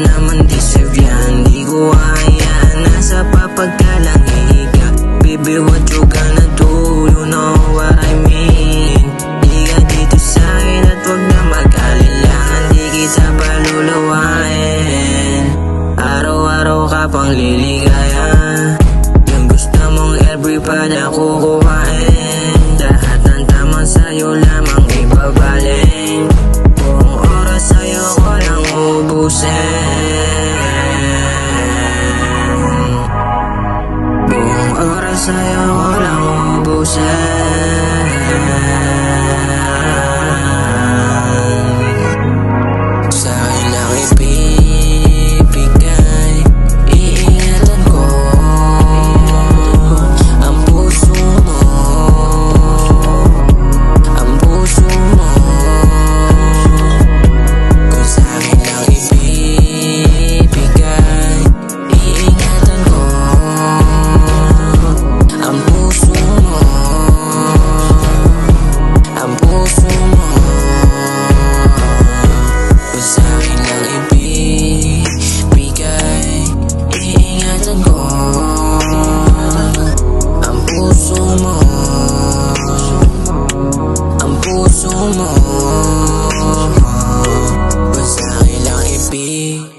naman deserve yan. Di ko hayaan na sa papagkalang hihiga. Baby, what you gonna do? You know what I mean. Di ka dito sa'kin at wag na mag-alala. Di kita paluluwain. Araw-araw ka pang liligaya. Yung gusto mong everybody kukuhain. Lahat ng tama sa'yo lamang ibabaling. Buong oras sa'yo ko lang ubusin. Buong oras sa'yo ko lang ubusin. Sa'kin lang ibibigay, iingatan ko ang puso mo, ang puso mo. Kung sa'kin lang ibibigay, iingatan ko ang puso mo, ang puso mo. Kung sa'kin lang ibibigay, iingatan ko ang puso mo, ang puso mo. Kung sa'kin lang ibibigay.